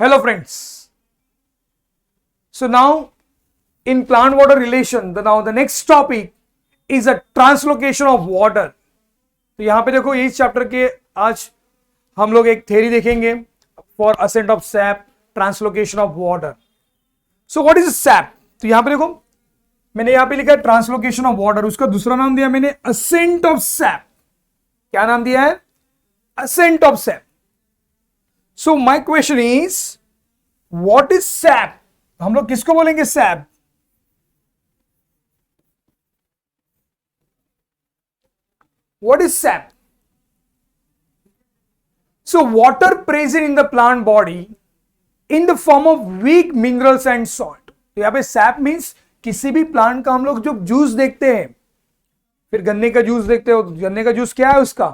Hello friends. So now in plant water relation, the next topic is a translocation of water. तो यहां पे देखो इस chapter के आज हम लोग एक थ्योरी देखेंगे for ascent of sap, translocation of water. So what is sap? तो यहां पे देखो मैंने यहां पे लिखा है ट्रांसलोकेशन ऑफ वाटर, उसका दूसरा नाम दिया मैंने असेंट ऑफ सैप. क्या नाम दिया है? Ascent of sap. So my question is what is sap? हम लोग किसको बोलेंगे sap? What is sap? So water present in the plant body in the form of weak minerals and salt. तो यहाँ पे sap means किसी भी plant का हम लोग जो जूस देखते हैं, फिर गन्ने का जूस देखते हो, गन्ने का जूस क्या है? उसका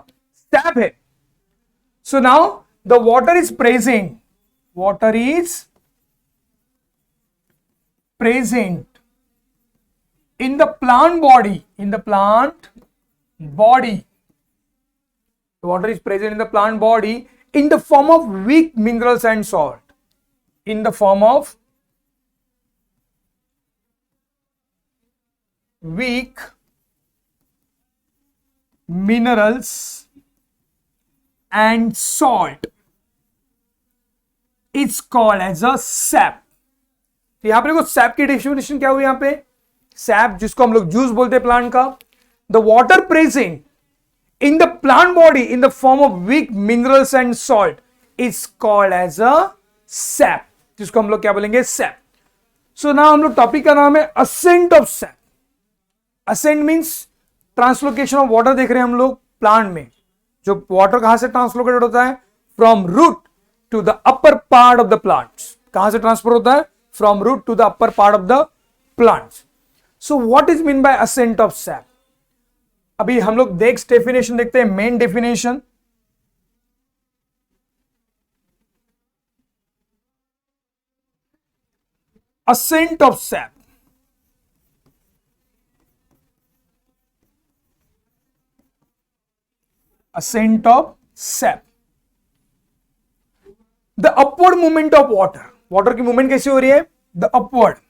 sap है. So now the water is present. Water is present in the plant body. In the plant body, the water is present in the plant body in the form of weak minerals and salt. In the form of weak minerals and salt, it's called as a sap. तो यहां पे देखो SAP की definition क्या हुई? यहां पे SAP जिसको हम लोग जूस बोलते हैं प्लांट का, the water present in the plant body in the form of weak minerals and salt is called as a sap, जिसको हम लोग क्या बोलेंगे? सैप. सो नाउ हम लोग टॉपिक का नाम है ascent of sap. Ascent means translocation of water देख रहे हैं हम लोग प्लांट में. जो वाटर कहां से ट्रांसलोकेटेड होता है? From root to the upper part of the plants. कहां से ट्रांसफर होता है? From root to the upper part of the plants. So what is mean by ascent of sap? अभी हम लोग डेफिनेशन देखते हैं. Main definition, ascent of sap. Ascent of sap, the upward movement of water. Water की movement कैसे हो रही है? The upward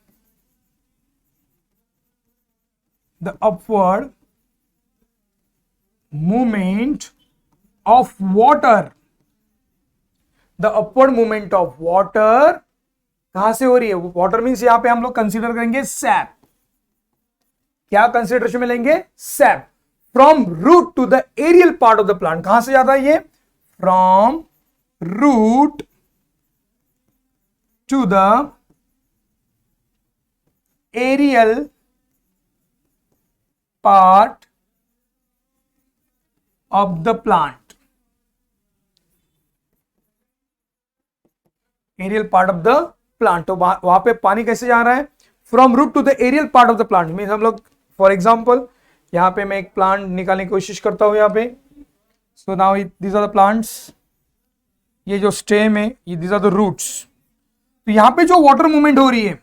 movement of water. The upward movement of water कहां से हो रही है? वाटर मींस यहां पे हम लोग कंसीडर करेंगे सैप. क्या कंसीडरेशन में लेंगे? Sap. From root to the aerial part of the plant. कहां से जाता है ये? From root to the aerial part of the plant. Aerial part of the plant. तो वहां पे पानी कैसे जा रहा है? From root to the aerial part of the plant. Means हम लोग फॉर एग्जाम्पल यहां पे मैं एक प्लांट निकालने की कोशिश करता हूं यहां पे. So now these are the plants. ये जो स्टेम है, ये दीज आर द रूट्स. तो यहां पे जो वाटर मूवमेंट हो रही है,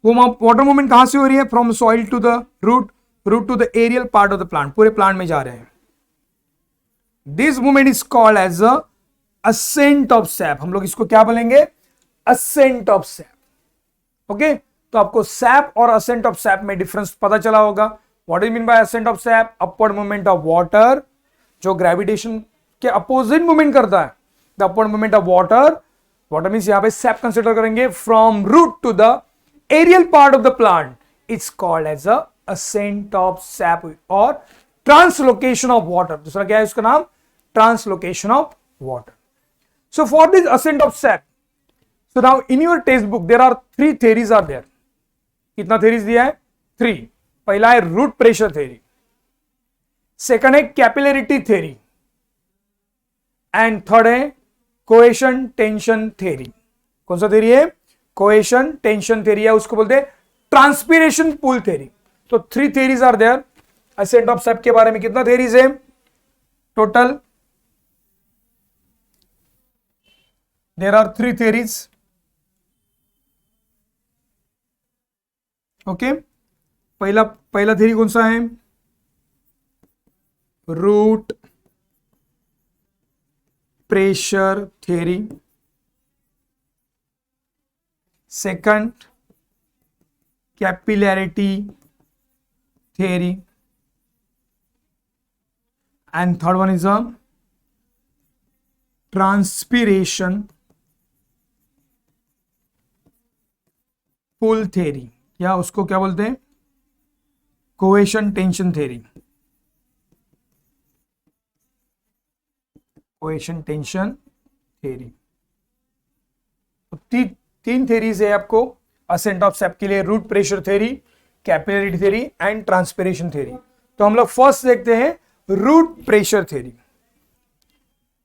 वो वाटर मूवमेंट कहां से हो रही है? From soil to the root, root to the aerial part of the plant. पूरे प्लांट में जा रहे हैं. This movement is called as a ascent of sap. हम लोग इसको क्या बोलेंगे? ascent of sap. ओके, तो आपको सैप और ascent of sap में डिफरेंस पता चला होगा. What do you mean by ascent of sap? upward movement of water, जो ग्रेविटेशन के अपोजिट मूवमेंट करता है. The upward movement of water, water means यहां पे सैप कंसिडर करेंगे. From root to the aerial part of the plant, it's called as a ascent of sap or translocation of water. दूसरा क्या है उसका नाम? Translocation of water. So for this ascent of sap, so now in your textbook there are 3 theories are there. कितना theories दिया है? 3. पहला है root pressure theory, second है capillarity theory, and third है cohesion tension theory. कौन सा theory है? cohesion tension theory है, उसको बोलते हैं transpiration pool theory. तो 3 theories are there. Ascent of sap के बारे में कितना थ्योरीज है total? There are 3 theories. Okay, पहला थ्योरी कौन सा है? Root pressure theory. second capillarity theory, and third one is a transpiration pull theory, या उसको क्या बोलते हैं, cohesion tension theory, cohesion tension theory. तो तीन थ्योरीज है आपको असेंट ऑफ सैप के लिए, root pressure theory, capillary theory and transpiration theory. तो हम लोग फर्स्ट देखते हैं रूट प्रेशर थ्योरी।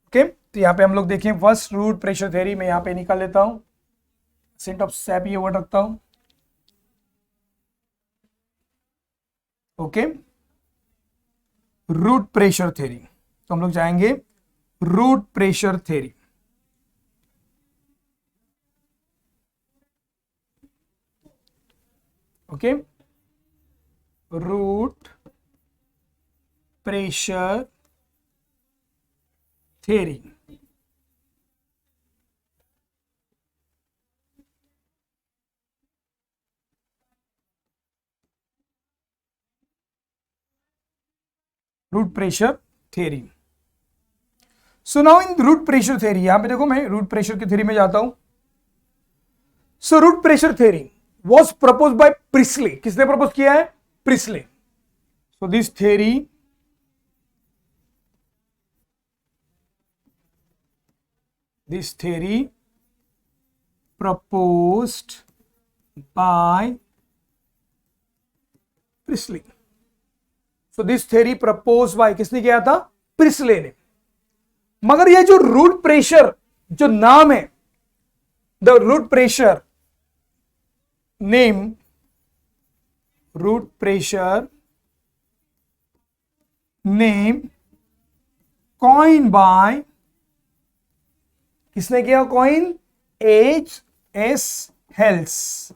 ओके, तो यहां पे हम लोग देखें फर्स्ट रूट प्रेशर थ्योरी। मैं यहां पे निकाल लेता हूं, असेंट ऑफ सैप ये वर्ड रखता हूं। Okay, root pressure theory. तो हम लोग जाएंगे root pressure theory. Okay, root pressure theory. Root pressure theory. So now in root pressure theory, यहां पे देखो मैं रूट प्रेशर की थ्योरी में जाता हूं। So root pressure theory was proposed by Priestley। किसने प्रपोज किया है? Priestley। So this theory proposed by Priestley। So this theory proposed by किसने किया था? Priestley ने। मगर ये जो रूट प्रेशर जो नाम है, the root pressure name, root pressure name coin by, किसने किया कॉइन? H.S. हेल्स।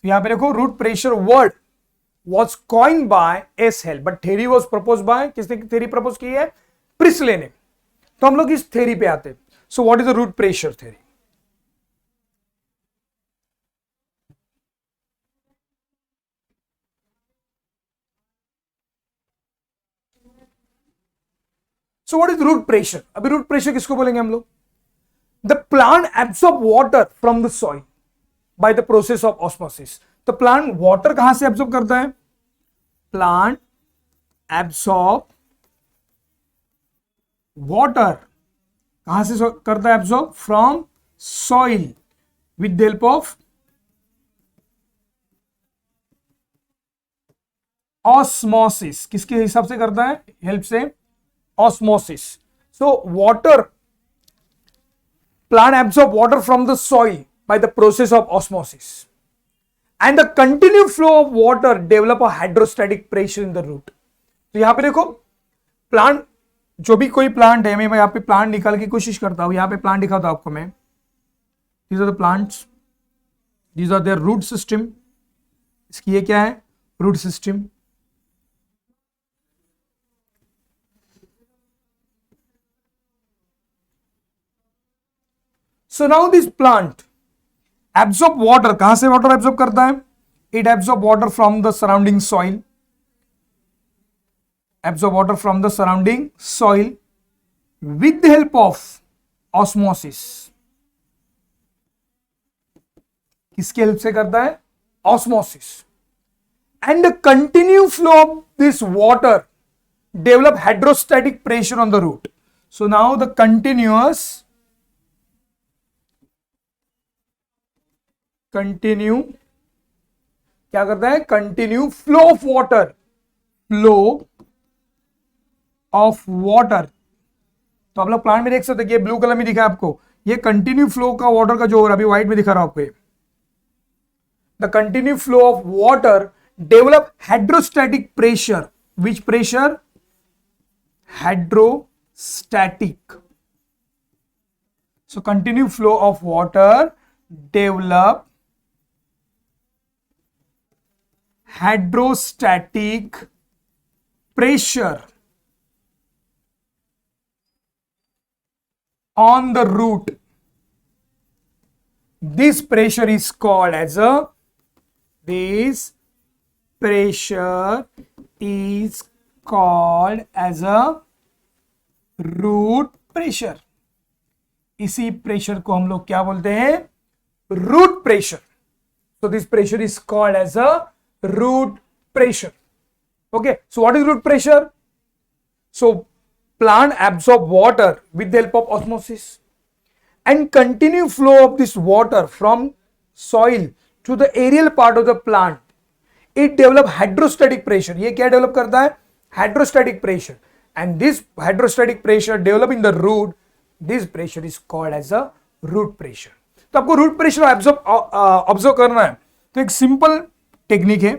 यहां पे देखो root pressure word was coined by S. Hell, but theory was proposed by, किसने theory propose की है? Priestley ने। तो हम लोग इस theory पे आते हैं। So what is the root pressure theory? So what is root pressure? अभी root pressure किसको बोलेंगे हम लोग? The plant absorb water from the soil by the process of osmosis। तो प्लांट वाटर कहां से एब्सॉर्ब करता है? प्लांट एब्सॉर्ब वाटर कहां से करता है absorb? From soil with the help of osmosis. किसके हिसाब से करता है? हेल्प से osmosis. So water, plant absorb water from the soil by the process of osmosis, and the continued flow of water develop a hydrostatic pressure in the root। तो यहां पे देखो प्लांट, जो भी कोई प्लांट है, मैं यहां पे प्लांट निकाल की कोशिश करता हूं। यहां पे प्लांट दिखाता हूं आपको मैं। these are the plants, these are their root system। इसकी ये क्या है? Root system. So now this plant absorb water, कहां से वाटर एब्सॉर्ब करता है? It absorb water from the surrounding soil, absorb water from the surrounding soil with the help of osmosis। किसके help से करता है? osmosis। And the continued flow of this water develop hydrostatic pressure on the root। So now the continue क्या करता है? Continue flow of water, flow of water. तो आप लोग प्लांट में देख सकते हैं, ये ब्लू कलर में दिखा है आपको, ये कंटिन्यू फ्लो का वाटर का जो अभी व्हाइट में दिखा रहा हूं आपको। The continue flow of water develop hydrostatic pressure. Which pressure? Hydrostatic. So continue flow of water develop hydrostatic pressure on the root This pressure is called as a, this pressure is called as a root pressure. इसी pressure को हम लोग क्या बोलते हैं? Root pressure. So this pressure is called as a root pressure. Okay, so what is root pressure? So plant absorb water with the help of osmosis and continue flow of this water from soil to the aerial part of the plant. It develop hydrostatic pressure. ये क्या develop करता है? Hydrostatic pressure. And this hydrostatic pressure develop in the root. This pressure is called as a root pressure. तो आपको root pressure observe करना है. तो एक सिंपल टेक्निक है.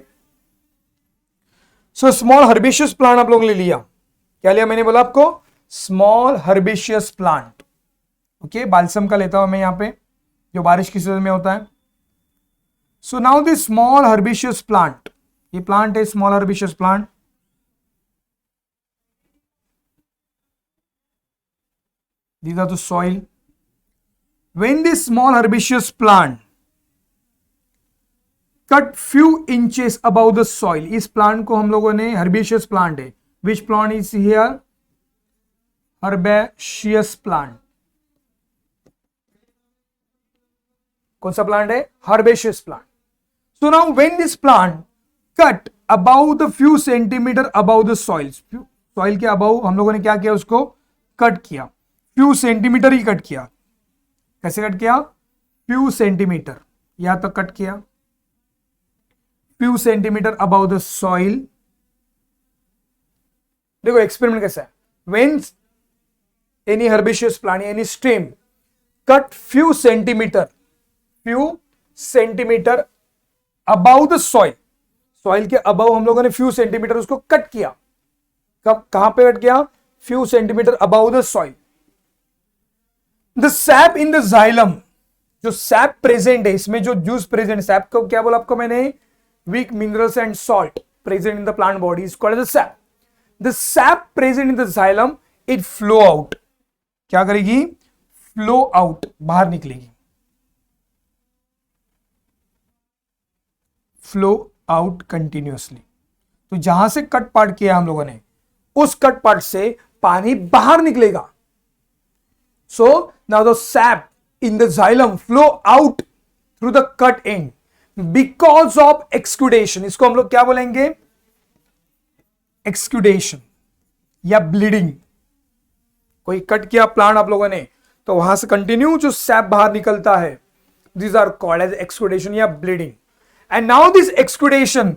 सो स्मॉल हर्बेशियस प्लांट आप लोगों ने लिया. क्या लिया मैंने बोला आपको? Small herbaceous plant. Okay, balsam का लेता हूं मैं यहां पे, जो बारिश की सीजन में होता है. So now this small herbaceous plant, ये प्लांट है small herbaceous plant. These are the soil. When this small herbaceous plant cut few inches above the soil, इस प्लांट को हम लोगों ने, herbaceous plant है. Which plant is here? Herbaceous plant. कौन सा प्लांट है? Herbaceous plant. So now when this plant cut above the few centimeter above the soil, soil के above हम लोगों ने क्या किया? उसको कट किया. फ्यू सेंटीमीटर ही कट किया. कैसे कट किया? फ्यू सेंटीमीटर, यहां तक कट किया. Few centimetre about the soil. देखो एक्सपेरिमेंट कैसा है. When any herbaceous plant, any stem cut few centimetre about the soil, soil के अबाउ हम लोगों ने फ्यू सेंटीमीटर उसको कट किया. कहां पे कट किया? Few centimetre about the soil. The SAP in the xylem, जो सैप प्रेजेंट है इसमें, जो जूस प्रेजेंट, सैप को क्या बोला आपको मैंने? Weak minerals and salt present in the plant body is called as sap. The sap present in the xylem, it flow out. क्या करेगी? फ्लो आउट, बाहर निकलेगी. Flow out continuously. तो जहां से कट पार्ट किया हम लोगों ने, उस कट पार्ट से पानी बाहर निकलेगा. So now the sap in the xylem flow out through the cut end because of exudation. इसको हम लोग क्या बोलेंगे? एक्सक्यूडेशन या ब्लीडिंग. कोई कट किया प्लांट आप लोगों ने, तो वहां से कंटिन्यू जो सैप बाहर निकलता है, these are called as exudation या bleeding. And now this exudation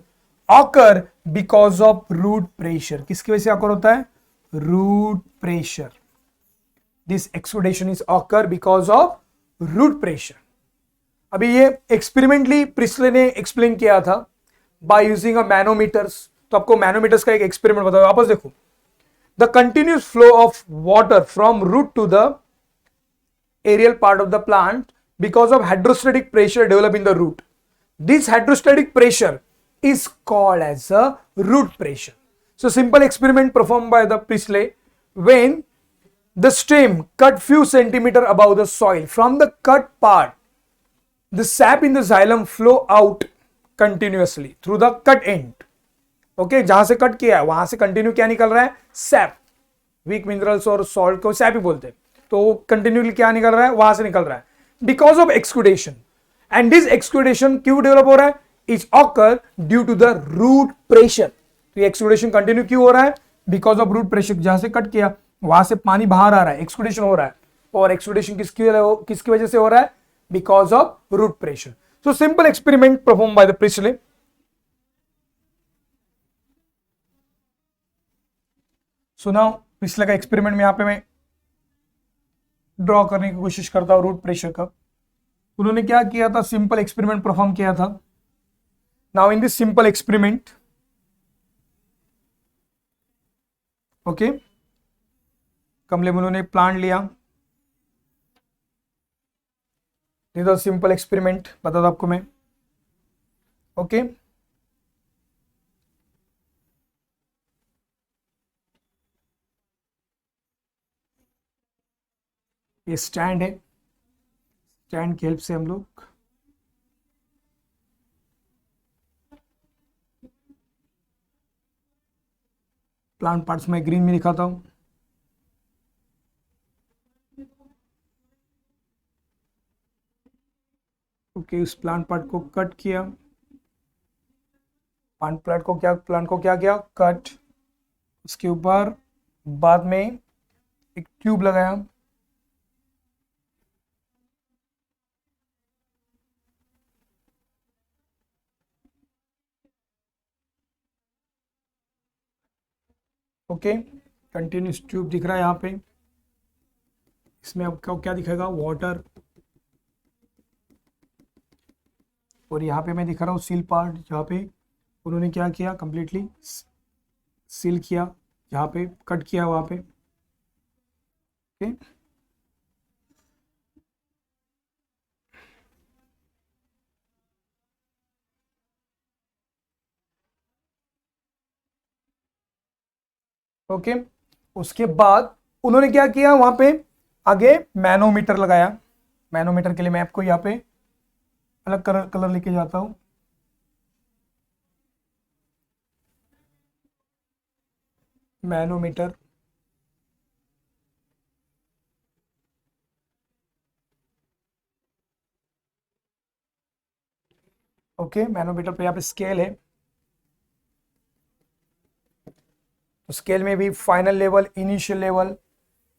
occur because of root pressure. किसकी वजह से occur होता है? Root pressure. This exudation is occur because of root pressure. अभी ये एक्सपेरिमेंटली प्रिस्ले ने एक्सप्लेन किया था बाय यूजिंग अ मैनोमीटर्स. तो आपको मैनोमीटर्स का एक एक्सपेरिमेंट बताओ. वापस देखो. The continuous flow of water from root to the aerial part of the plant because of hydrostatic pressure develop in the root. This hydrostatic pressure is called as a root pressure. So simple experiment performed by the Priestley. When the stem cut few centimeter above the soil, from the cut part, the sap in the xylem flow out continuously through the cut end. Okay, जहां से cut किया है वहां से continue क्या निकल रहा है? सैप. वीक मिनरल्स और सॉल्ट को सैप ही बोलते हैं. तो कंटिन्यूली क्या निकल रहा है? वहां से निकल रहा है because of exudation. And this exudation क्यों डेवलप हो रहा है? Is occur due to the root pressure. तो ये एक्सक्यूडेशन कंटिन्यू क्यों हो रहा है? Because of root pressure. जहां से कट किया वहां से पानी बाहर आ रहा है, एक्सक्यूडेशन हो रहा है. और एक्सक्यूडेशन किसकी वजह से हो रहा है? Because of root pressure. So simple experiment perform by the Priestley. So now Priestley का एक्सपेरिमेंट में यहां पे मैं ड्रॉ करने की कोशिश करता हूं रूट प्रेशर का. उन्होंने क्या किया था? सिंपल एक्सपेरिमेंट परफॉर्म किया था. Now in this simple experiment, okay, कमले में उन्होंने प्लांट लिया. दिस इज सिंपल एक्सपेरिमेंट, बता दो आपको मैं. ओके, ये स्टैंड है. स्टैंड की हेल्प से हम लोग प्लांट पार्ट्स में ग्रीन में दिखाता हूं। ओके, उस प्लांट पार्ट को कट किया, प्लांट को क्या किया, कट। उसके ऊपर बाद में एक ट्यूब लगाया, ओके, कंटिन्यूस ट्यूब दिख रहा है यहाँ पे। इसमें आपको क्या दिखेगा, वाटर। और यहाँ पे मैं दिखा रहा हूँ सील पार्ट, जहाँ पे उन्होंने क्या किया, कंप्लीटली सील किया, जहाँ पे कट किया वहाँ पे। Okay, okay. उसके बाद उन्होंने क्या किया, वहां पे आगे मैनोमीटर लगाया। मैनोमीटर के लिए मैं आपको यहाँ पे अलग कलर लेके जाता हूं। Manometer, okay. मैनोमीटर पे यहाँ पे स्केल है, तो स्केल में भी final level, initial level,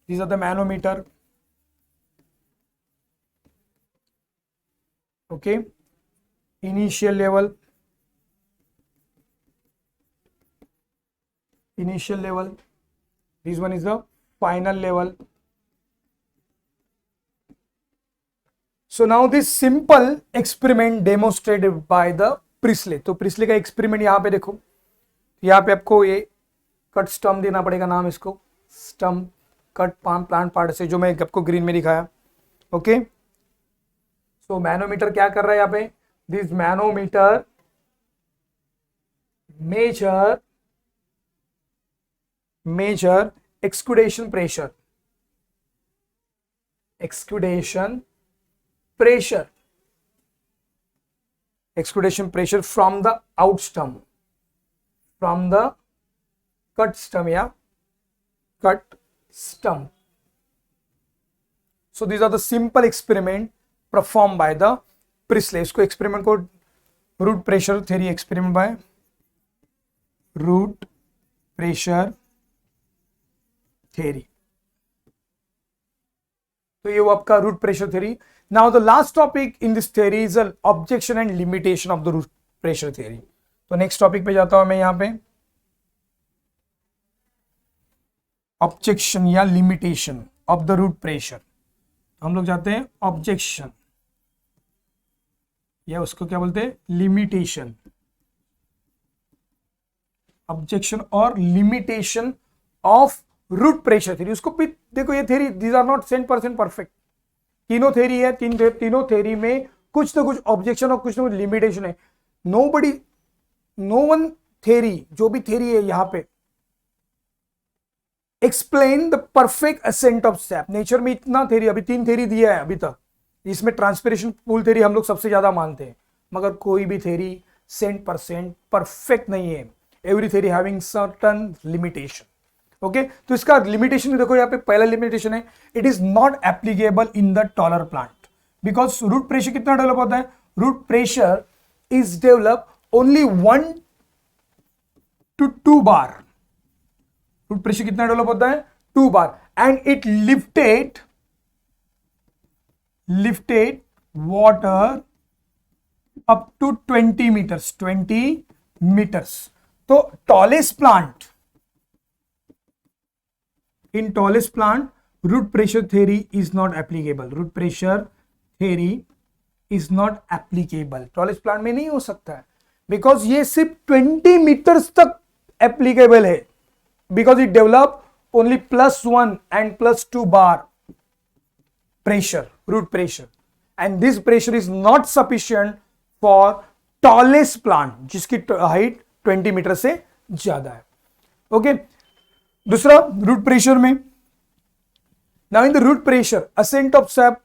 these are the manometer. Okay, initial level, this one is the final level. So now this simple experiment demonstrated by the Presley. तो Presley का experiment यहाँ पे देखो, यहाँ पे आपको ये कट स्टम्प देना पड़ेगा, नाम इसको स्टम्प कट प्लांट पार्ट से, जो मैं आपको ग्रीन में दिखाया। ओके, सो मैनोमीटर क्या कर रहा है यहाँ पे, this manometer measure exudation pressure from the out stump, from the cut stump. So these are the simple experiment performed by the Priestley. इसको experiment को root pressure theory experiment by root pressure theory. तो ये वो आपका root pressure theory. Now the last topic in this theory is objection and limitation of the root pressure theory. तो next topic पे जाता हूं मैं, यहां पे ऑब्जेक्शन या limitation of the root pressure. हम लोग जाते हैं ऑब्जेक्शन, या उसको क्या बोलते हैं, लिमिटेशन। ऑब्जेक्शन और limitation of root pressure theory. उसको भी देखो, ये theory these are not 100% perfect. तीनों थ्योरी है, तीनों थ्योरी में कुछ ना कुछ ऑब्जेक्शन और कुछ ना कुछ लिमिटेशन है। नो वन थ्योरी, जो भी थ्योरी है यहां पे, explain the perfect ascent of sap. Nature में इतना थ्योरी, अभी 3 थ्योरी दिया है अभी तक, इसमें ट्रांसपिरेशन पूल थ्योरी हम लोग सबसे ज्यादा मानते हैं, मगर कोई भी थ्योरी 100% परफेक्ट नहीं है। Every theory having certain limitation. Okay, तो इसका लिमिटेशन देखो, यहाँ पे पहला लिमिटेशन है, it is not applicable in the taller plant, because root pressure कितना डेवलप होता है, root pressure is develop only 1 to 2 bar. Root pressure कितना डेवलप होता है, 2 bar, and it lifted water up to 20 metres. तो tallest plant, in tallest plant root pressure theory is not applicable. root pressure theory is not applicable, tallest plant में नहीं हो सकता है, because ये सिर्फ 20 मीटर्स तक applicable है, because it develop only +1 and +2 bar pressure, root pressure, and this pressure is not sufficient for tallest plant जिसकी हाइट 20 मीटर से ज्यादा है। ओके, दूसरा रूट प्रेशर में, now in the root pressure ascent of sap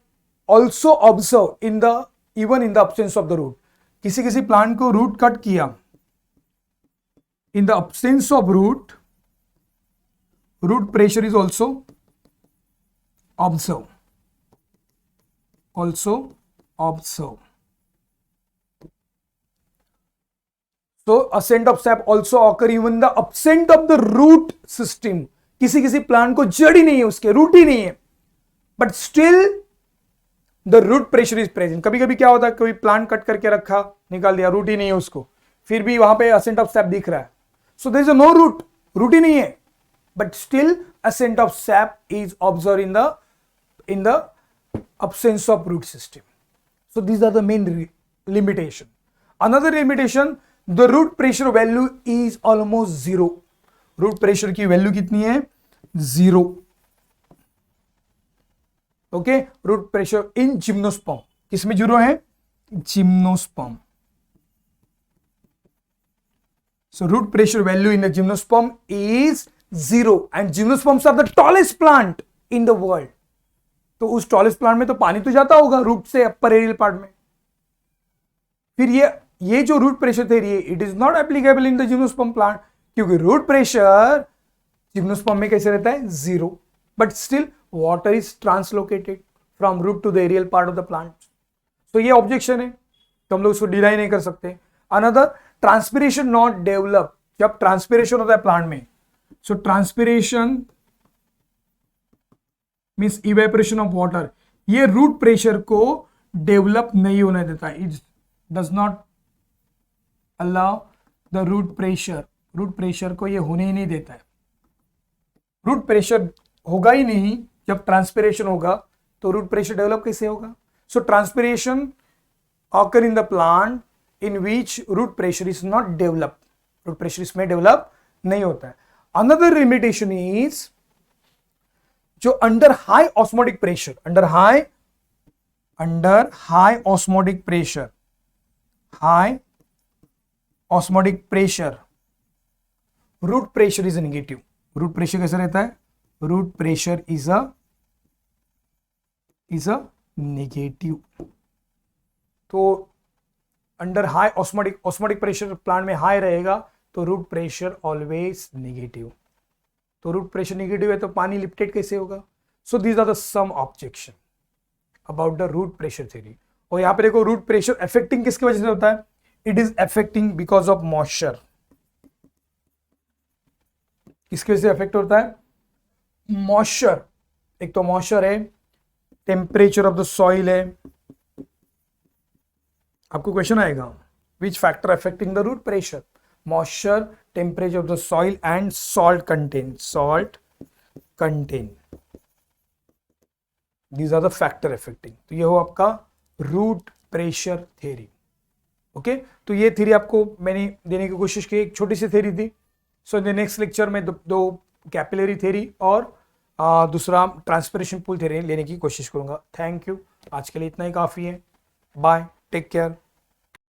also observe in the even in the absence of the root. किसी किसी plant को root cut किया, in the absence of root pressure is also observed. So ascent of sap also occur even in the absence of the root system. किसी किसी plant को जड़ ही नहीं है, उसके रूट ही नहीं है, but still the root pressure is present. कभी कभी क्या होता है, कोई प्लांट कट करके रखा, निकाल दिया, रूट ही नहीं है उसको, फिर भी वहां पे ascent of sap दिख रहा है. So there is no root ही नहीं है, but still ascent of sap is observed in the absence of root system. So these are the main limitation. Another limitation, the root pressure value is almost zero. Root pressure की value कितनी है? Zero. Okay, root pressure in gymnosperm. किसमें zero है? Gymnosperm. So root pressure value in the gymnosperm is zero, and gymnosperms are the tallest plant in the world. तो उस tallest plant में तो पानी तो जाता होगा रूट से अपर एरियल पार्ट में. फिर ये जो रूट प्रेशर थ्योरी है, it is not applicable in the gymnosperm plant, क्योंकि रूट प्रेशर जिम्नोस्पर्म में कैसे रहता है? Zero, but still water is translocated from root to the aerial part of the plant. तो ये ऑब्जेक्शन है, तो हम लोग उसको डिनाई नहीं कर सकते. Another, transpiration not develop. जब ट्रांसपिरेशन होता है प्लांट में, so transpiration means evaporation of water, ये रूट प्रेशर को डेवलप नहीं होने देता. It does not allow the root pressure को ये होने ही नहीं देता है. रूट प्रेशर होगा ही नहीं. जब ट्रांसपिरेशन होगा तो रूट प्रेशर डेवलप कैसे होगा? So transpiration occur in the plant in which root pressure is not develop. Root pressure इसमें डेवलप नहीं होता है. Another limitation is जो under high osmotic pressure, under high osmotic pressure, root pressure is negative. root pressure कैसा रहता है? root pressure is a negative. तो under high osmotic pressure plant में हाई रहेगा तो रूट प्रेशर ऑलवेज नेगेटिव. तो root pressure negative है तो पानी लिप्टेड कैसे होगा? So these are the some objection about the root pressure theory. और यहां पर देखो, रूट प्रेशर अफेक्टिंग किसकी वजह से होता है? It is affecting because of moisture. किसकी वजह से अफेक्ट होता है? मॉइस्चर. एक तो मॉइस्चर है, टेम्परेचर ऑफ द सॉइल है. आपको क्वेश्चन आएगा, which factor affecting the root pressure? Moisture, temperature of the soil and salt content. These are the factor affecting. तो ये हो आपका रूट प्रेशर थ्योरी. ओके, तो ये थ्योरी आपको मैंने देने की कोशिश की, एक छोटी सी थ्योरी थी. सो इन द नेक्स्ट लेक्चर में दो कैपिलरी थ्योरी और दूसरा ट्रांसपिरेशन पूल थ्योरी लेने की कोशिश करूंगा. Thank you. आज के लिए इतना ही काफी है. Bye, take care.